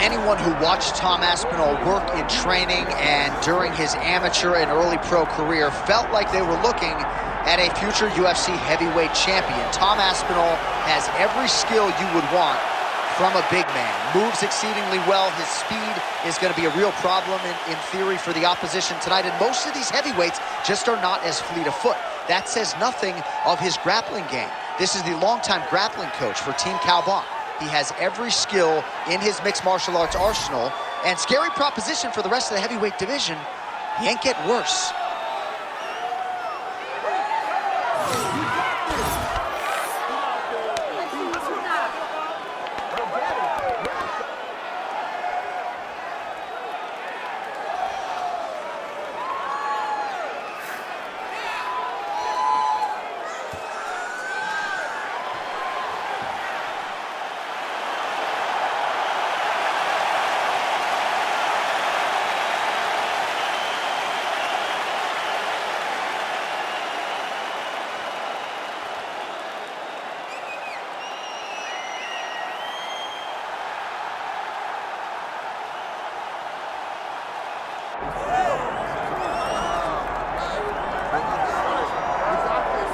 anyone who watched Tom Aspinall work in training and during his amateur and early pro career felt like they were looking at a future UFC heavyweight champion. Tom Aspinall has every skill you would want from a big man. Moves exceedingly well. His speed is going to be a real problem in theory for the opposition tonight. And most of these heavyweights just are not as fleet of foot. That says nothing of his grappling game. This is the longtime grappling coach for Team Calvin. He has every skill in his mixed martial arts arsenal. And scary proposition for the rest of the heavyweight division. He ain't getting worse.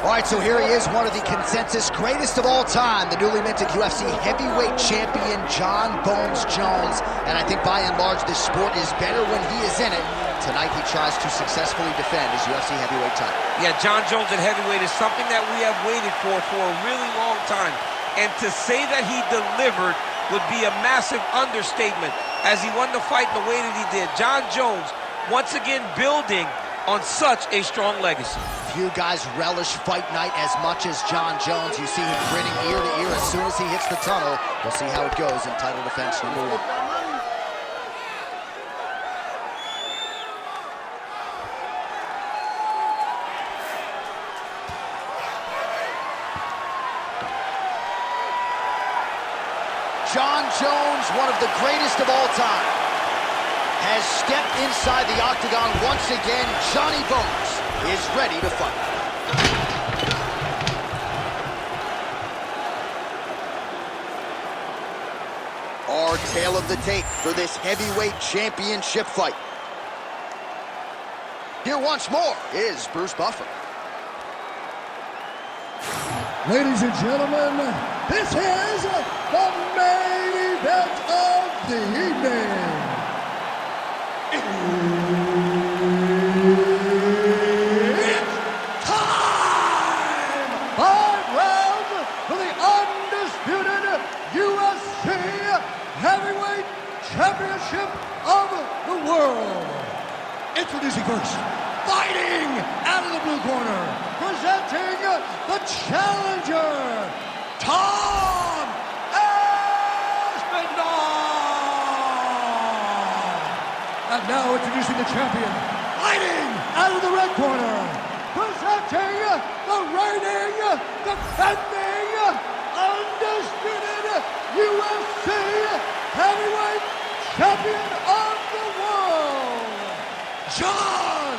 All right, so here he is, one of the consensus greatest of all time, the newly minted UFC heavyweight champion, Jon Bones Jones. And I think by and large, this sport is better when he is in it. Tonight, he tries to successfully defend his UFC heavyweight title. Yeah, Jon Jones at heavyweight is something that we have waited for a really long time. And to say that he delivered would be a massive understatement as he won the fight the way that he did. Jon Jones, once again, building on such a strong legacy. Few guys relish fight night as much as Jon Jones. You see him grinning ear to ear as soon as he hits the tunnel. We'll see how it goes in title defense number 1. Jon Jones, one of the greatest of all time, has stepped inside the octagon once again. Johnny Bones is ready to fight. Our tale of the tape for this heavyweight championship fight. Here once more is Bruce Buffer. Ladies and gentlemen, this is the main event of the evening. It's time! 5 rounds for the undisputed UFC Heavyweight Championship of the world. Introducing first, fighting out of the blue corner, presenting the challenger, Tom Aspinall. And now introducing the champion, fighting out of the red corner, presenting the reigning, defending, undisputed UFC Heavyweight Champion of the world, Jon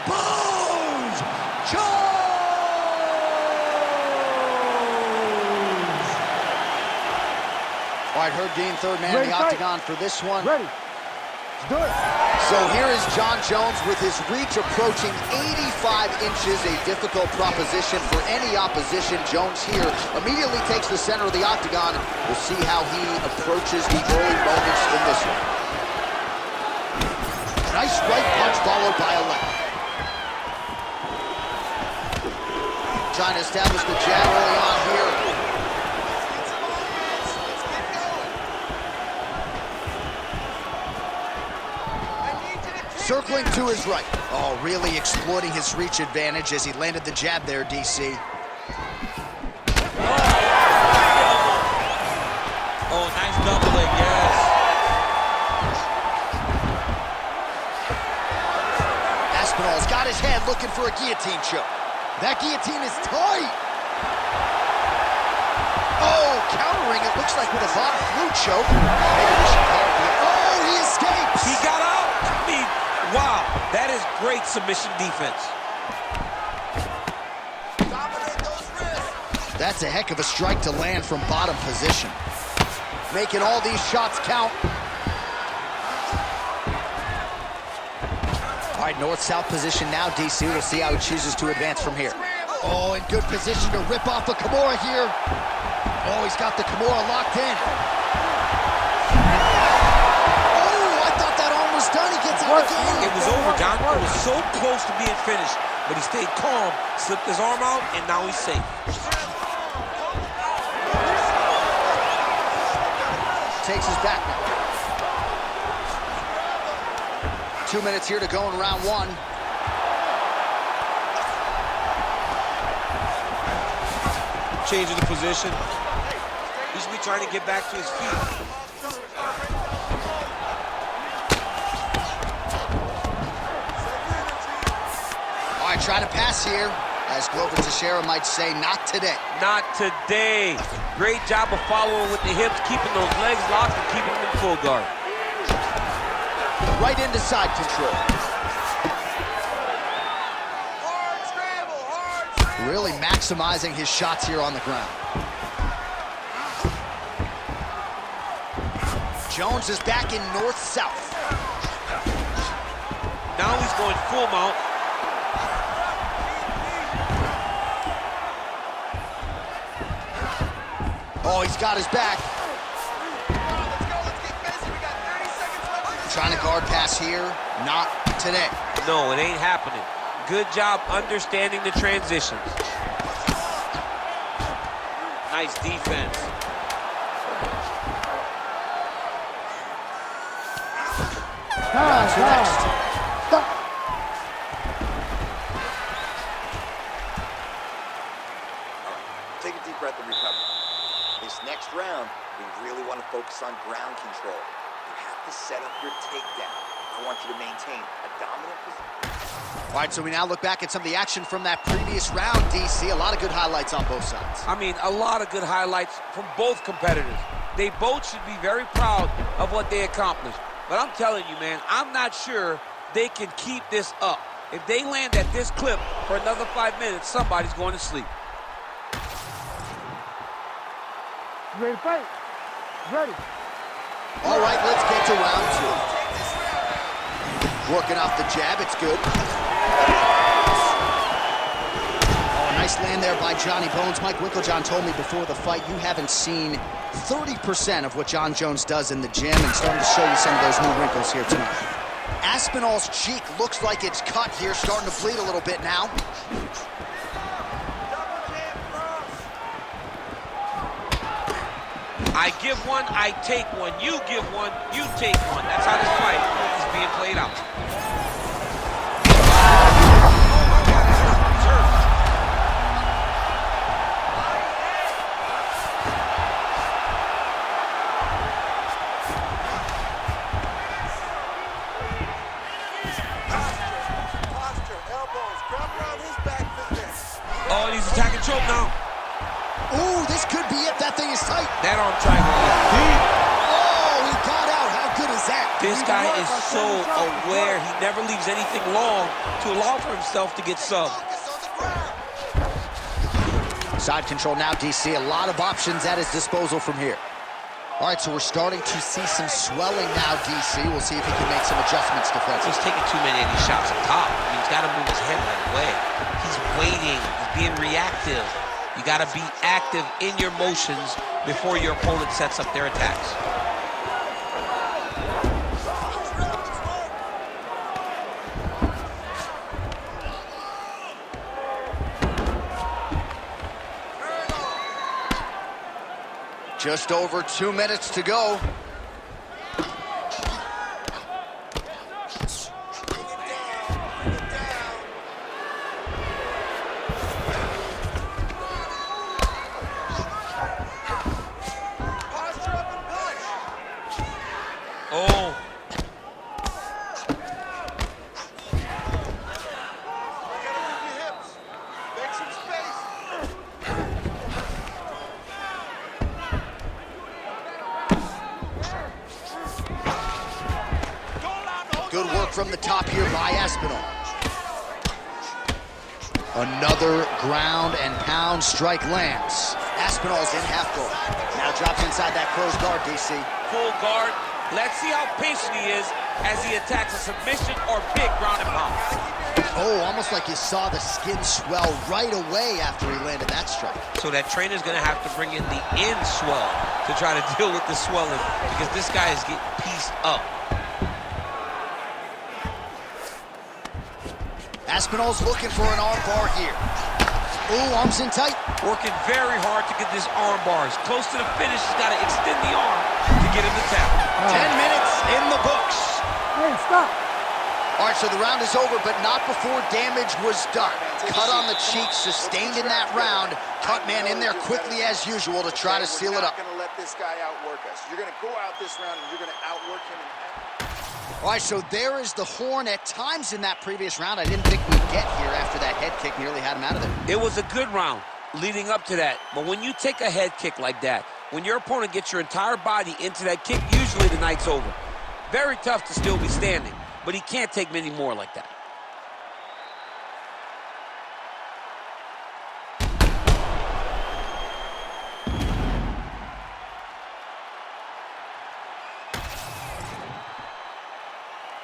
Bones Jones. All right, Herb Dean, third man in the octagon for this one. Ready. Let's do it. So here is Jon Jones with his reach approaching 85 inches, a difficult proposition for any opposition. Jones here immediately takes the center of the octagon. We'll see how he approaches the early moments in this one. Nice right punch followed by a left. Trying to establish the jab early on here. Circling to his right. Oh, really exploiting his reach advantage as he landed the jab there, DC. Oh, nice doubling, yes. Aspinall's got his head looking for a guillotine choke. That guillotine is tight. Oh, countering, it looks like with a bottom flu choke. Maybe we should call it. Oh, he escapes. He got out. I mean, wow, that is great submission defense. Dominate those wrists. That's a heck of a strike to land from bottom position. Making all these shots count. All right, north-south position now, DC. We'll see how he chooses to advance from here. Oh, in good position to rip off a Kimura here. Oh, he's got the Kimura locked in. Oh, I thought that arm was done. He gets out again. It was over, John. It was so close to being finished, but he stayed calm, slipped his arm out, and now he's safe. Takes his back now. 2 minutes here to go in round one. Changing the position. He should be trying to get back to his feet. All right, try to pass here. As Glover Teixeira might say, not today. Not today. Great job of following with the hips, keeping those legs locked and keeping them in full guard. Right into side control. Really maximizing his shots here on the ground. Jones is back in north-south. Now he's going full mount. Oh, he's got his back. Trying to guard pass here. Not today. No, it ain't happening. Good job understanding the transitions. Nice defense. Stop. Take a deep breath and recover. This next round, we really want to focus on ground control. You have to set up your takedown. I want you to maintain a dominant position. All right, so we now look back at some of the action from that previous round, DC. A lot of good highlights on both sides. I mean, a lot of good highlights from both competitors. They both should be very proud of what they accomplished. But I'm telling you, man, I'm not sure they can keep this up. If they land at this clip for another 5 minutes, somebody's going to sleep. Ready to fight? Ready. All right, let's get to round two. Working off the jab, it's good. Oh, nice land there by Johnny Bones. Mike Winklejohn told me before the fight you haven't seen 30% of what John Jones does in the gym, and starting to show you some of those new wrinkles here tonight. Aspinall's cheek looks like it's cut here, starting to bleed a little bit now. I give one, I take one. You give one, you take one. That's how this fight is being played out. Oh, and he's attacking choke now. Ooh, this could be it. That thing is tight. That arm triangle is deep. Oh, he got out. How good is that? This guy is so aware. He never leaves anything long to allow for himself to get subbed. Side control now, DC. A lot of options at his disposal from here. All right, so we're starting to see some swelling now, DC. We'll see if he can make some adjustments defensively. He's taking too many of these shots up top. I mean, he's got to move his head right away. He's waiting. He's being reactive. You got to be active in your motions before your opponent sets up their attacks. Just over 2 minutes to go. Oh. Good work from the top here by Aspinall. Another ground and pound strike lands. Aspinall's in half guard. Now drops inside that closed guard, DC. Full guard, Let's see how patient he is as he attacks a submission or big ground and pound. Oh, almost like you saw the skin swell right away after he landed that strike. So that trainer's gonna have to bring in the in swell to try to deal with the swelling, because this guy is getting pieced up. Aspinall's looking for an arm bar here. Ooh, arms in tight. Working very hard to get this arm bar. He's close to the finish. He's got to extend the arm to get him to tap. 10 minutes in the books. Hey, stop. All right, so the round is over, but not before damage was done. Cut on the cheek, sustained in that round. Cut man in there quickly as usual to try to seal it up. We're not going to let this guy outwork us. You're going to go out this round and you're going to outwork him. All right, so there is the horn. At times in that previous round, I didn't think we'd get here after that head kick nearly had him out of there. It was a good round leading up to that, but when you take a head kick like that, when your opponent gets your entire body into that kick, usually the night's over. Very tough to still be standing, but he can't take many more like that.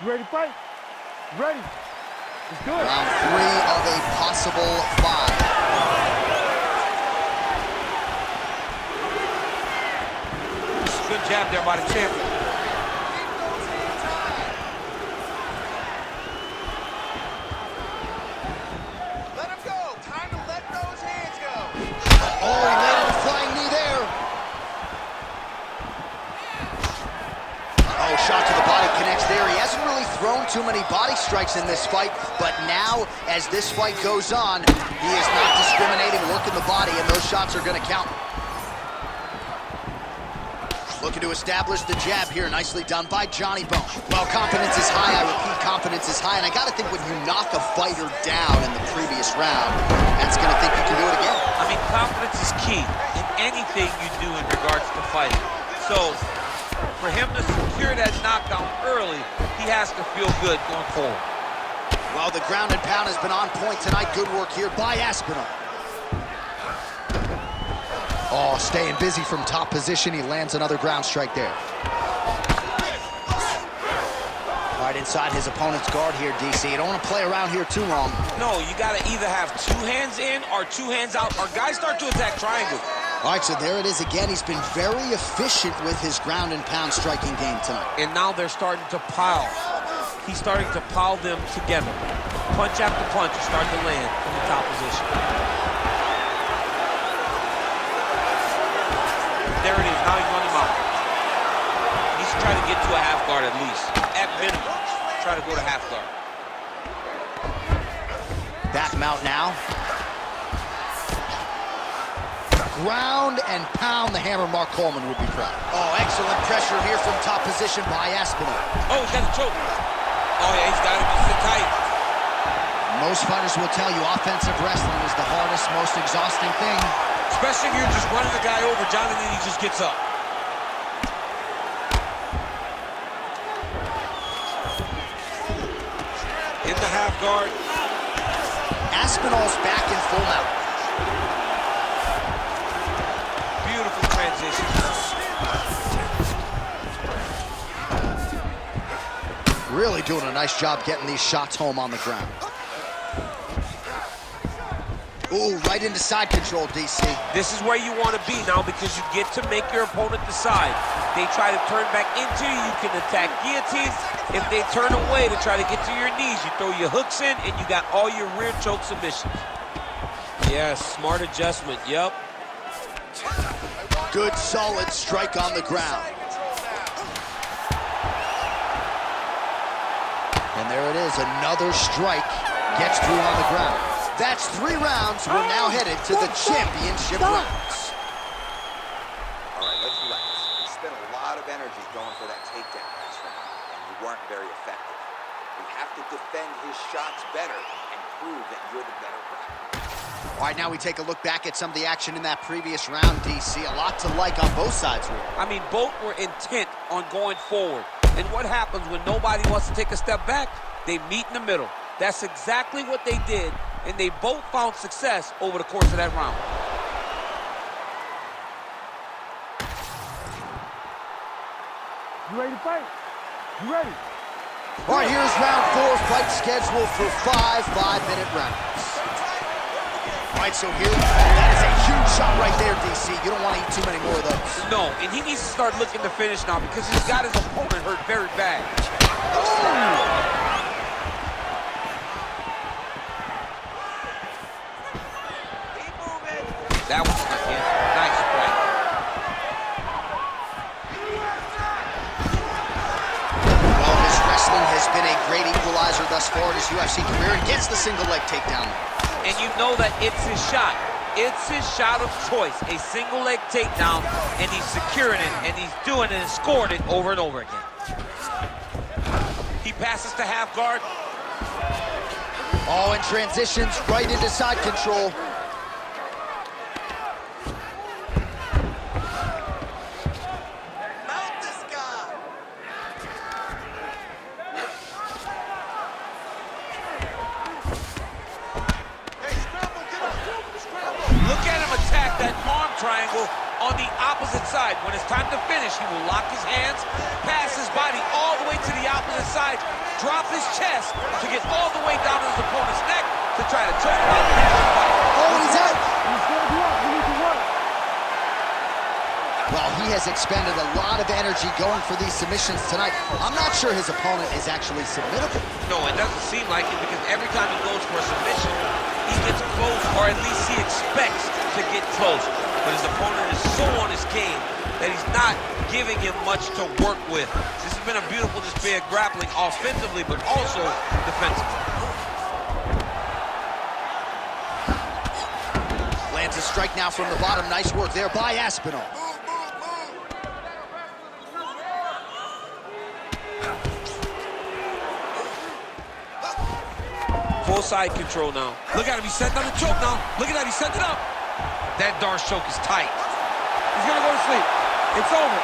You ready to fight? Ready. Let's do it. Round 3 of a possible 5. Good jab there by the champion. Let him go. Time to let those hands go. Oh, he landed a flying knee there. Oh, shot to the body connects there. He hasn't really thrown too many body strikes in this fight, but now, as this fight goes on, he is not discriminating, working the body, and those shots are going to count. Looking to establish the jab here. Nicely done by Johnny Bone. Well, confidence is high. I repeat, confidence is high. And I got to think when you knock a fighter down in the previous round, that's going to think you can do it again. I mean, confidence is key in anything you do in regards to fighting. So, for him to secure that knockdown early, he has to feel good going forward. Well, the ground and pound has been on point tonight. Good work here by Aspinall. Oh, staying busy from top position. He lands another ground strike there. All right, inside his opponent's guard here, DC. You don't want to play around here too long. No, you got to either have 2 hands in or 2 hands out, or guys start to attack triangle. All right, so there it is again. He's been very efficient with his ground and pound striking game tonight. And now they're starting to pile. He's starting to pile them together. Punch after punch is starting to land from the top position. There it is. Now he's running him out. He's trying to get to a half guard at least. At minimum, try to go to half guard. Back him out now. Ground and pound. The hammer, Mark Coleman would be proud. Oh, excellent pressure here from top position by Aspinall. Oh, he's got the choke. Oh, yeah, he's got him. He's sit tight. Most fighters will tell you offensive wrestling is the hardest, most exhausting thing. Especially if you're just running the guy over, John, and then he just gets up. In the half guard. Aspinall's back in full mount. Beautiful transition. Really doing a nice job getting these shots home on the ground. Ooh, right into side control, DC. This is where you want to be now, because you get to make your opponent decide. They try to turn back into you, you can attack guillotines. If they turn away to try to get to your knees, you throw your hooks in, and you got all your rear choke submissions. Yes, smart adjustment, yep. Good, solid strike on the ground. And there it is, another strike gets through on the ground. That's 3 rounds. We're now headed to the championship rounds. All right, let's relax. You spent a lot of energy going for that takedown last round, and you weren't very effective. We have to defend his shots better and prove that you're the better grappler. All right, now we take a look back at some of the action in that previous round, DC. A lot to like on both sides, really. I mean, both were intent on going forward. And what happens when nobody wants to take a step back? They meet in the middle. That's exactly what they did, and they both found success over the course of that round. You ready to fight? You ready? All right, here's round 4, fight scheduled for 5 5-minute rounds. All right, so here, that is a huge shot right there, DC. You don't want to eat too many more of those. No, and he needs to start looking to finish now because he's got his opponent hurt very bad. That was good. Nice strike. Well, his wrestling has been a great equalizer thus far in his UFC career and gets the single leg takedown. And you know that it's his shot. It's his shot of choice, a single leg takedown, and he's securing it, and he's doing it and scoring it over and over again. He passes to half guard. Oh, and transitions right into side control. Triangle on the opposite side. When it's time to finish, he will lock his hands, pass his body all the way to the opposite side, drop his chest to get all the way down to his opponent's neck to try to choke him out. Oh, he's out. He's going to work. We need to work. Well, he has expended a lot of energy going for these submissions tonight. I'm not sure his opponent is actually submittable. No, it doesn't seem like it because every time he goes for a submission, he gets close, or at least he expects to get close. But his opponent is so on his game that he's not giving him much to work with. This has been a beautiful display of grappling offensively, but also defensively. Lands a strike now from the bottom. Nice work there by Aspinall. Full side control now. Look at him, he's setting up the choke now. Look at that, he's setting it up. That darn choke is tight. He's going to go to sleep. It's over.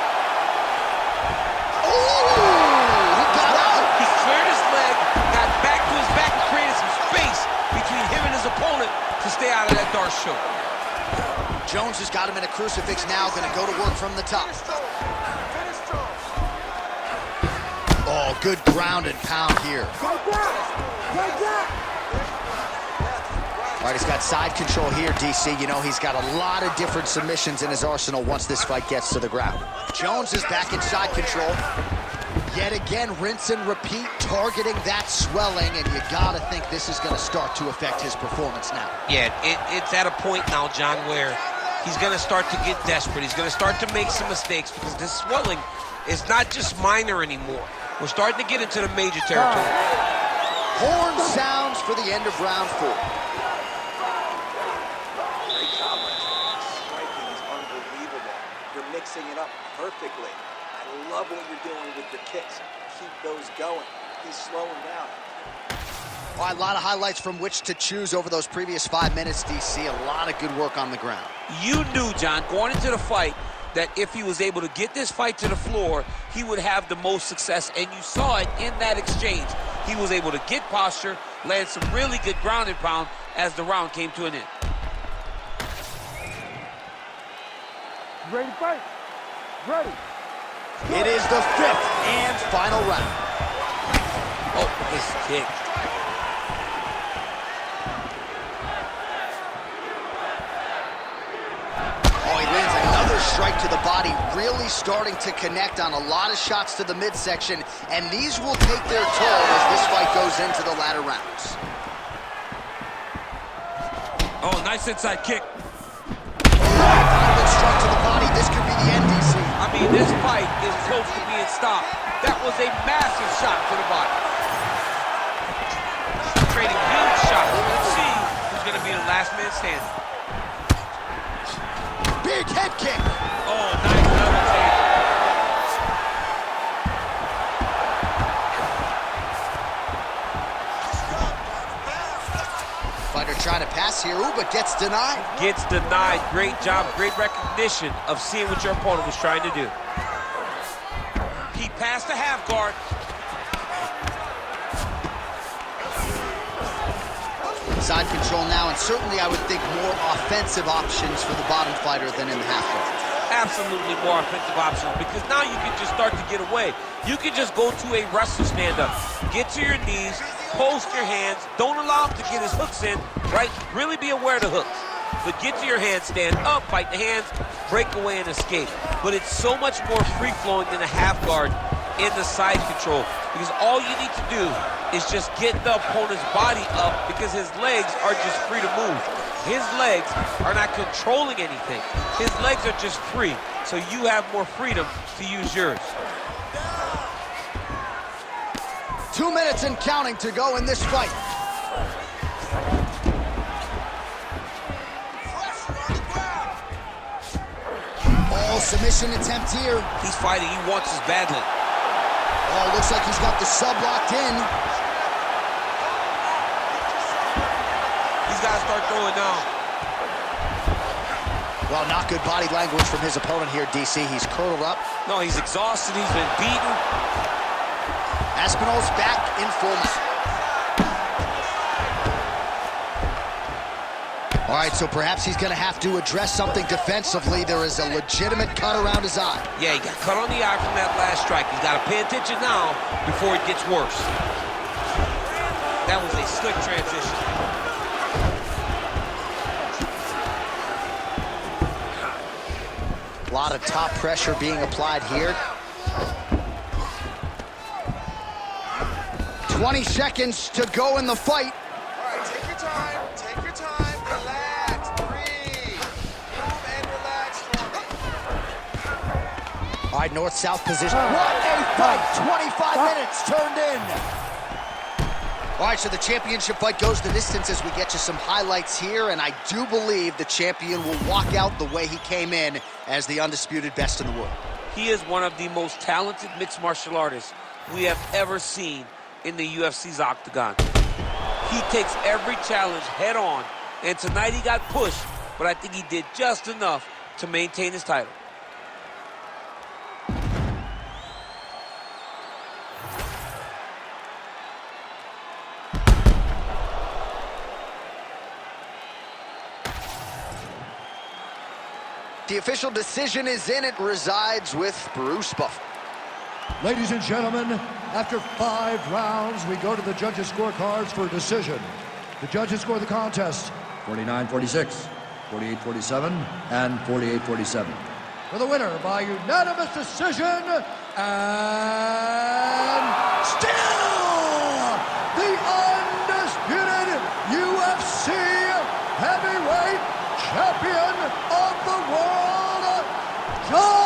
Oh, he got out. He cleared his leg, got back to his back, and created some space between him and his opponent to stay out of that darn choke. Jones has got him in a crucifix now, going to go to work from the top. Oh, good ground and pound here. All right, he's got side control here, DC. You know, he's got a lot of different submissions in his arsenal once this fight gets to the ground. Jones is back in side control. Yet again, rinse and repeat, targeting that swelling, and you gotta think this is gonna start to affect his performance now. Yeah, it's at a point now, John, where he's gonna start to get desperate. He's gonna start to make some mistakes because this swelling is not just minor anymore. We're starting to get into the major territory. Horn sounds for the end of round 4. Mixing it up perfectly. I love what you're doing with your kicks. Keep those going. He's slowing down. All right, a lot of highlights from which to choose over those previous 5 minutes, DC. A lot of good work on the ground. You knew, John, going into the fight, that if he was able to get this fight to the floor, he would have the most success, and you saw it in that exchange. He was able to get posture, land some really good ground and pound as the round came to an end. Ready to fight? Ready. It is the 5th and final round. Oh, his kick. Oh, he lands another strike to the body, really starting to connect on a lot of shots to the midsection, and these will take their toll as this fight goes into the latter rounds. Oh, nice inside kick. Struck to the body. This could be the end, DC. I mean, this fight is close to being stopped. That was a massive shot to the body. Trading huge shots. Let's see who's going to be the last man standing. Big head kick. Oh, nice double take. Fighter trying to pass here, ooh, but gets denied. Gets denied. Great job, great recognition of seeing what your opponent was trying to do. He passed the half guard. Side control now, and certainly I would think more offensive options for the bottom fighter than in the half guard. absolutely more offensive options because now you can just start to get away. You can just go to a wrestler stand-up. Get to your knees, post your hands, don't allow him to get his hooks in, right? Really be aware of the hooks. But get to your hands, stand up, fight the hands, break away and escape. But it's so much more free-flowing than a half guard in the side control because all you need to do is just get the opponent's body up because his legs are just free to move. His legs are not controlling anything. His legs are just free, so you have more freedom to use yours. 2 minutes and counting to go in this fight. Oh, submission attempt here. He's fighting, he wants his badly. Oh, looks like he's got the sub locked in. He's got to start throwing down. Well, not good body language from his opponent here, DC. He's curled up. No, he's exhausted, he's been beaten. Aspinall's back in full mount. All right, so perhaps he's going to have to address something defensively. There is a legitimate cut around his eye. Yeah, he got cut on the eye from that last strike. He's got to pay attention now before it gets worse. That was a slick transition. A lot of top pressure being applied here. 20 seconds to go in the fight. All right, take your time. Take your time. Relax. Breathe. Move and relax for me. All right, north-south position. What a fight! 25 minutes turned in. All right, so the championship fight goes the distance as we get you some highlights here, and I do believe the champion will walk out the way he came in as the undisputed best in the world. He is one of the most talented mixed martial artists we have ever seen in the UFC's octagon. He takes every challenge head on, and tonight he got pushed, but I think he did just enough to maintain his title. The official decision is in. It resides with Bruce Buffer. Ladies and gentlemen, after 5 rounds, we go to the judges' scorecards for a decision. The judges score the contest 49-46, 48-47, and 48-47. For the winner by unanimous decision, and still the undisputed UFC heavyweight champion of the world, John